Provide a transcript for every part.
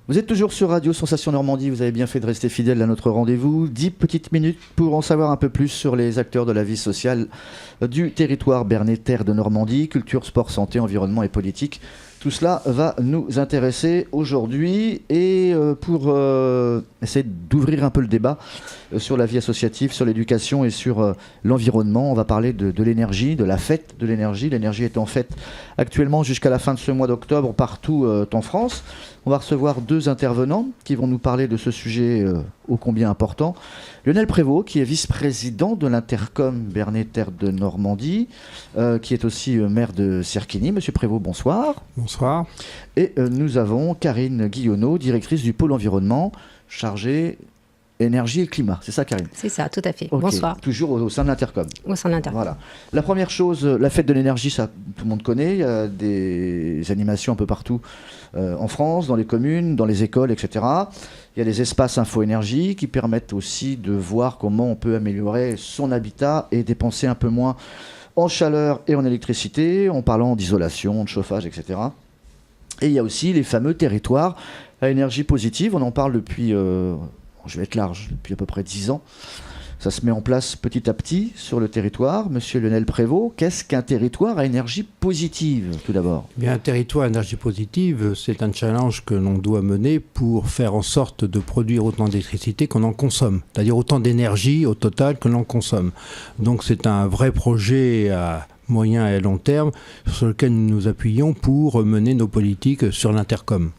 Vous êtes toujours sur Radio Sensation Normandie, vous avez bien fait de rester fidèle à notre rendez-vous. 10 petites minutes pour en savoir un peu plus sur les acteurs de la vie sociale du territoire berné, terre de Normandie, culture, sport, santé, environnement et politique. Tout cela va nous intéresser aujourd'hui et pour essayer d'ouvrir un peu le débat sur la vie associative, sur l'éducation et sur l'environnement, on va parler de l'énergie, de la fête de l'énergie. L'énergie est en fête actuellement jusqu'à la fin de ce mois d'octobre partout en France. On va recevoir deux intervenants qui vont nous parler de ce sujet ô combien important. Lionel Prévost, qui est vice-président de l'Intercom Berné Terre de Normandie, qui est aussi maire de Cerquigny. Monsieur Prévost, bonsoir. Bonsoir. Et nous avons Karine Guillonneau, directrice du pôle environnement, chargée énergie et climat. C'est ça, Karine? C'est ça, tout à fait. Okay. Bonsoir. Toujours au sein de l'Intercom. Au sein de l'Intercom. Voilà. La première chose, la fête de l'énergie, ça, tout le monde connaît. Il y a des animations un peu partout en France, dans les communes, dans les écoles, etc. Il y a les espaces info-énergie qui permettent aussi de voir comment on peut améliorer son habitat et dépenser un peu moins en chaleur et en électricité, en parlant d'isolation, de chauffage, etc. Et il y a aussi les fameux territoires à énergie positive. On en parle depuis, je vais être large, depuis à peu près 10 ans. Ça se met en place petit à petit sur le territoire. Monsieur Lionel Prévost, qu'est-ce qu'un territoire à énergie positive, tout d'abord? Bien, un territoire à énergie positive, c'est un challenge que l'on doit mener pour faire en sorte de produire autant d'électricité qu'on en consomme, c'est-à-dire autant d'énergie au total que l'on consomme. Donc c'est un vrai projet à moyen et à long terme sur lequel nous nous appuyons pour mener nos politiques sur l'Intercom.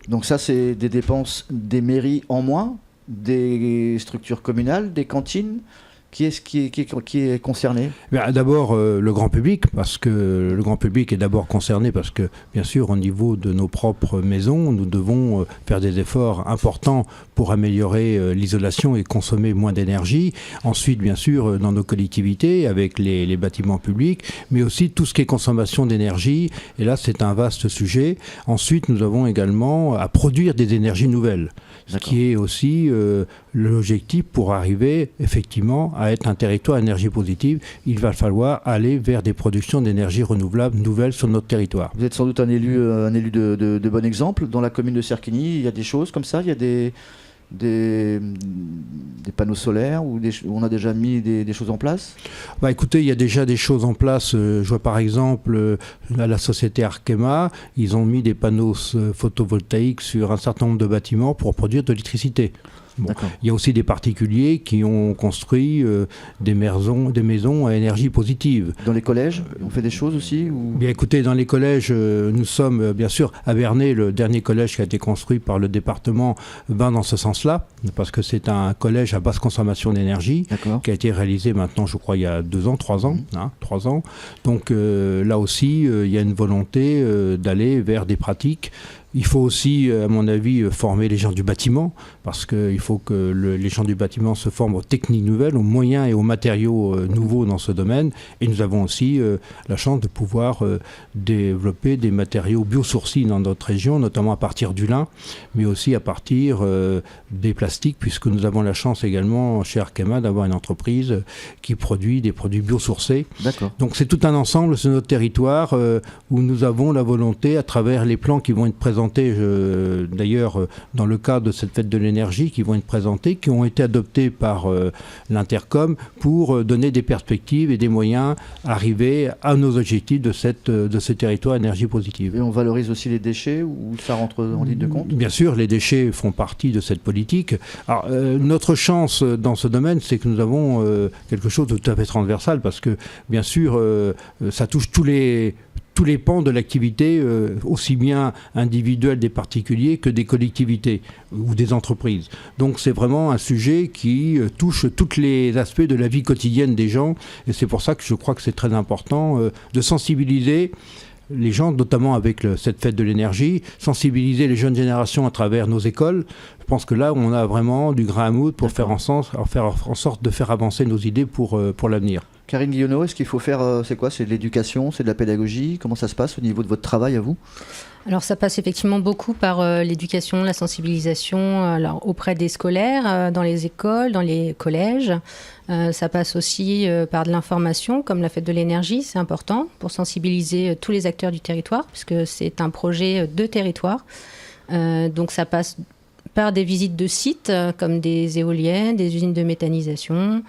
Donc ça, c'est des dépenses des mairies en moins, des structures communales, des cantines? Qui est concerné? D'abord le grand public, parce que le grand public est d'abord concerné parce que, bien sûr, au niveau de nos propres maisons, nous devons faire des efforts importants pour améliorer l'isolation et consommer moins d'énergie. Ensuite, bien sûr, dans nos collectivités, avec les bâtiments publics, mais aussi tout ce qui est consommation d'énergie. Et là, c'est un vaste sujet. Ensuite, nous avons également à produire des énergies nouvelles, ce qui est aussi l'objectif pour arriver, effectivement, à être un territoire à énergie positive. Il va falloir aller vers des productions d'énergie renouvelable nouvelles sur notre territoire. Vous êtes sans doute un élu de bon exemple. Dans la commune de Cerquigny, il y a des choses comme ça, il y a des panneaux solaires où on a déjà mis des choses en place? Écoutez, il y a déjà des choses en place. Je vois par exemple à la société Arkema, ils ont mis des panneaux photovoltaïques sur un certain nombre de bâtiments pour produire de l'électricité. Bon. Il y a aussi des particuliers qui ont construit des maisons à énergie positive. Dans les collèges, on fait des choses aussi ou... Bien écoutez, dans les collèges, nous sommes bien sûr à Berné, le dernier collège qui a été construit par le département va dans ce sens-là, parce que c'est un collège à basse consommation d'énergie qui a été réalisé maintenant, je crois, il y a 3 ans. Donc là aussi, il y a une volonté d'aller vers des pratiques. Il faut aussi, à mon avis, former les gens du bâtiment, parce qu'il faut que les gens du bâtiment se forment aux techniques nouvelles, aux moyens et aux matériaux nouveaux dans ce domaine. Et nous avons aussi la chance de pouvoir développer des matériaux biosourcés dans notre région, notamment à partir du lin, mais aussi à partir des plastiques, puisque nous avons la chance également chez Arkema d'avoir une entreprise qui produit des produits biosourcés. Donc c'est tout un ensemble sur notre territoire où nous avons la volonté, à travers les plans qui vont être présentés, d'ailleurs dans le cadre de cette fête de l'énergie, qui vont être présentés, qui ont été adoptés par l'Intercom pour donner des perspectives et des moyens à arriver à nos objectifs de ce territoire énergie positive. Et on valorise aussi les déchets ou ça rentre en ligne de compte? Bien sûr, les déchets font partie de cette politique. Alors, notre chance dans ce domaine, c'est que nous avons quelque chose de tout à fait transversal parce que, bien sûr, ça touche tous les pans de l'activité, aussi bien individuelle des particuliers que des collectivités ou des entreprises. Donc c'est vraiment un sujet qui touche tous les aspects de la vie quotidienne des gens et c'est pour ça que je crois que c'est très important de sensibiliser les gens, notamment avec cette fête de l'énergie, sensibiliser les jeunes générations à travers nos écoles. Je pense que là, on a vraiment du grain à moudre pour faire en sorte de faire avancer nos idées pour l'avenir. Karine Guillonneau, est-ce qu'il faut faire, c'est quoi? C'est de l'éducation, c'est de la pédagogie? Comment ça se passe au niveau de votre travail à vous? Alors ça passe effectivement beaucoup par l'éducation, la sensibilisation auprès des scolaires, dans les écoles, dans les collèges. Ça passe aussi par de l'information, comme la fête de l'énergie, c'est important pour sensibiliser tous les acteurs du territoire, puisque c'est un projet de territoire. Donc ça passe par des visites de sites comme des éoliennes, des usines de méthanisation,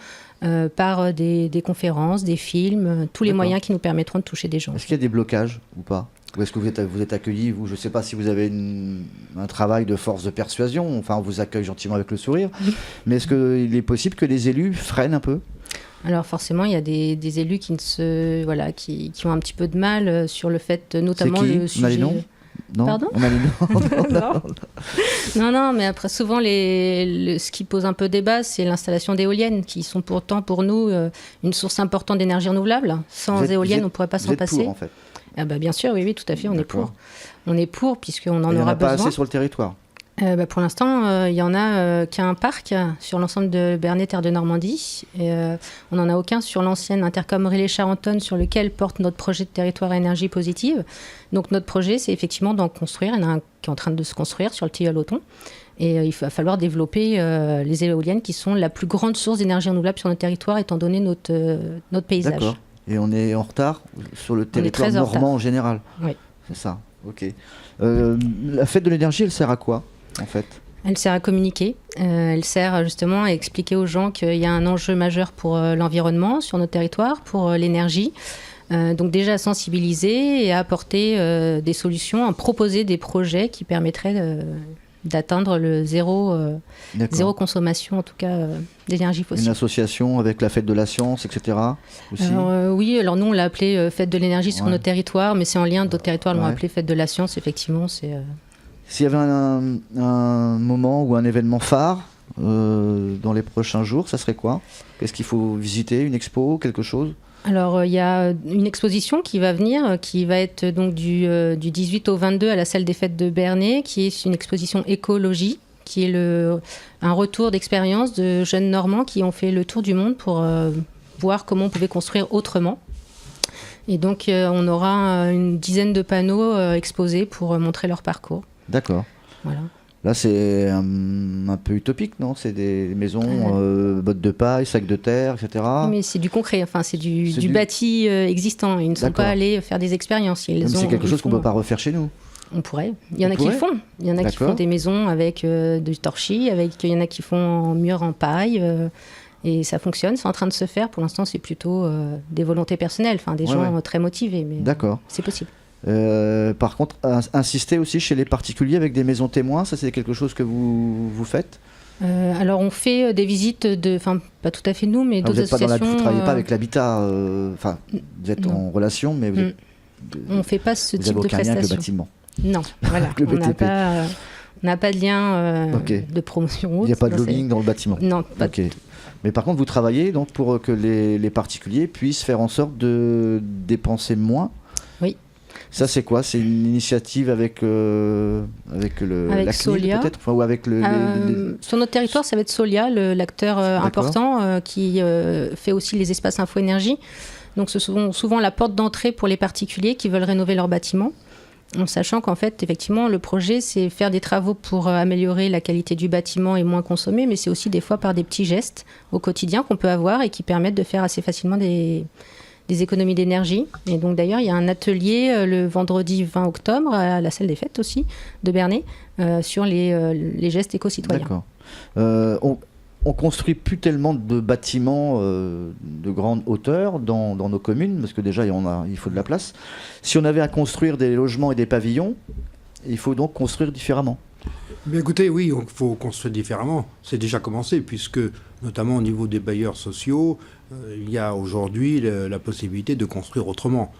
par des conférences, des films, tous les moyens qui nous permettront de toucher des gens. Est-ce qu'il y a des blocages ou pas? Ou est-ce que vous êtes accueillis, vous, je ne sais pas si vous avez un travail de force de persuasion, enfin on vous accueille gentiment avec le sourire, mais est-ce qu'il est possible que les élus freinent un peu? Alors forcément, il y a des élus qui ont un petit peu de mal sur le fait, notamment le sujet... On a les noms? Non. Pardon? On a les noms. Non, mais après, souvent, ce qui pose un peu débat, c'est l'installation d'éoliennes, qui sont pourtant, pour nous, une source importante d'énergie renouvelable. Sans éoliennes, on ne pourrait pas s'en passer. Pour, en fait. Ah bah, bien sûr, oui, tout à fait, on est pour. On est pour, puisqu'on en aura besoin. Il n'y en a pas assez sur le territoire? Pour l'instant, il y en a qu'un parc sur l'ensemble de Bernay, Terre de Normandie. Et, on n'en a aucun sur l'ancienne intercom Relais-Charentonne, sur lequel porte notre projet de territoire à énergie positive. Donc notre projet, c'est effectivement d'en construire. Il y en a un qui est en train de se construire sur le Tilleul-Auton. Et il va falloir développer les éoliennes, qui sont la plus grande source d'énergie renouvelable sur notre territoire, étant donné notre paysage. D'accord. Et on est en retard sur le territoire normand en général? Oui. C'est ça, ok. La fête de l'énergie, elle sert à quoi, en fait? Elle sert à communiquer, elle sert justement à expliquer aux gens qu'il y a un enjeu majeur pour l'environnement sur notre territoire, pour l'énergie. Donc déjà à sensibiliser et à apporter des solutions, à proposer des projets qui permettraient d'atteindre le zéro consommation, en tout cas, d'énergie fossile. Une association avec la fête de la science, etc. aussi. Oui, alors nous on l'a appelé fête de l'énergie sur notre territoire, mais c'est en lien, d'autres territoires l'ont appelé fête de la science, effectivement. S'il y avait un moment ou un événement phare dans les prochains jours, ça serait quoi? Qu'est-ce qu'il faut visiter? Une expo, quelque chose? Alors, il y a une exposition qui va venir, qui va être donc du 18 au 22 à la salle des fêtes de Bernay, qui est une exposition écologie, qui est un retour d'expérience de jeunes Normands qui ont fait le tour du monde pour voir comment on pouvait construire autrement. Et donc, on aura une dizaine de panneaux exposés pour montrer leur parcours. D'accord. Voilà. Là, c'est un peu utopique, non? C'est des maisons, bottes de paille, sacs de terre, etc. Mais c'est du concret, enfin, c'est du bâti existant. Ils ne sont pas allés faire des expériences. C'est quelque chose qu'on ne peut pas refaire chez nous. On pourrait. Il y en a qui le font. Il y en a qui font des maisons avec du torchis, il y en a qui font en mur en paille. Et ça fonctionne, c'est en train de se faire. Pour l'instant, c'est plutôt des volontés personnelles, des gens très motivés. Mais c'est possible. Par contre, insister aussi chez les particuliers avec des maisons témoins, ça c'est quelque chose que vous faites? Alors on fait des visites pas tout à fait nous, mais d'autres associations. Vous ne travaillez pas avec l'habitat, vous êtes en relation, mais on ne fait pas ce type de prestation. Aucun lien avec le bâtiment. Non, voilà, on n'a pas de lien de promotion. Il n'y a pas de lobbying dans le bâtiment? Non, pas de... Mais par contre, vous travaillez donc pour que les particuliers puissent faire en sorte de dépenser moins? Oui. Ça, c'est quoi? C'est une initiative avec la CNIL peut-être, ou avec Sur notre territoire, ça va être Solia, l'acteur important qui fait aussi les espaces info-énergie. Donc, ce sont souvent la porte d'entrée pour les particuliers qui veulent rénover leur bâtiment. En sachant qu'en fait, effectivement, le projet, c'est faire des travaux pour améliorer la qualité du bâtiment et moins consommer, mais c'est aussi des fois par des petits gestes au quotidien qu'on peut avoir et qui permettent de faire assez facilement des économies d'énergie. Et donc d'ailleurs, il y a un atelier le vendredi 20 octobre à la salle des fêtes aussi de Bernay sur les gestes éco-citoyens. D'accord. On construit plus tellement de bâtiments de grande hauteur dans nos communes, parce que déjà il faut de la place. Si on avait à construire des logements et des pavillons, il faut donc construire différemment. Mais écoutez, oui, il faut construire différemment. C'est déjà commencé, puisque notamment au niveau des bailleurs sociaux, il y a aujourd'hui la possibilité de construire autrement.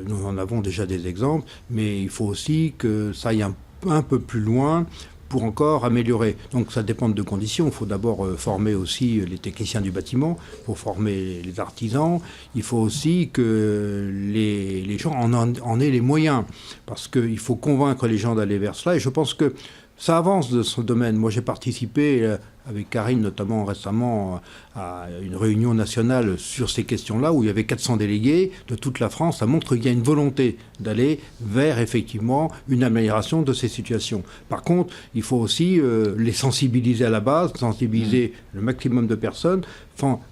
Nous en avons déjà des exemples, mais il faut aussi que ça aille un peu plus loin pour encore améliorer. Donc ça dépend de deux conditions. Il faut d'abord former aussi les techniciens du bâtiment, pour former les artisans. Il faut aussi que les gens en aient les moyens, parce qu'il faut convaincre les gens d'aller vers cela. Et je pense que ça avance de ce domaine. Moi, j'ai participé avec Karine notamment récemment à une réunion nationale sur ces questions-là, où il y avait 400 délégués de toute la France. Ça montre qu'il y a une volonté d'aller vers effectivement une amélioration de ces situations. Par contre, il faut aussi les sensibiliser à la base, sensibiliser le maximum de personnes,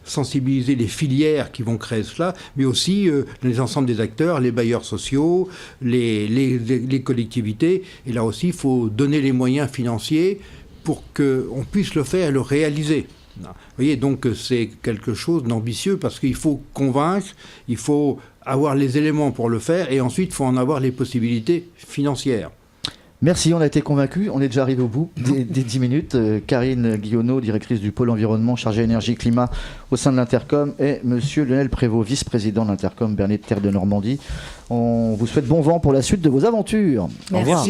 sensibiliser les filières qui vont créer cela, mais aussi les ensembles des acteurs, les bailleurs sociaux, les collectivités. Et là aussi, il faut donner les moyens financiers pour qu'on puisse le faire et le réaliser. Vous voyez, donc c'est quelque chose d'ambitieux parce qu'il faut convaincre, il faut avoir les éléments pour le faire et ensuite il faut en avoir les possibilités financières. Merci, on a été convaincus. On est déjà arrivé au bout des 10 minutes. Karine Guillonneau, directrice du pôle environnement chargée énergie-climat au sein de l'Intercom, et monsieur Lionel Prévost, vice-président de l'Intercom Bernet Terre de Normandie. On vous souhaite bon vent pour la suite de vos aventures. Merci. Au revoir.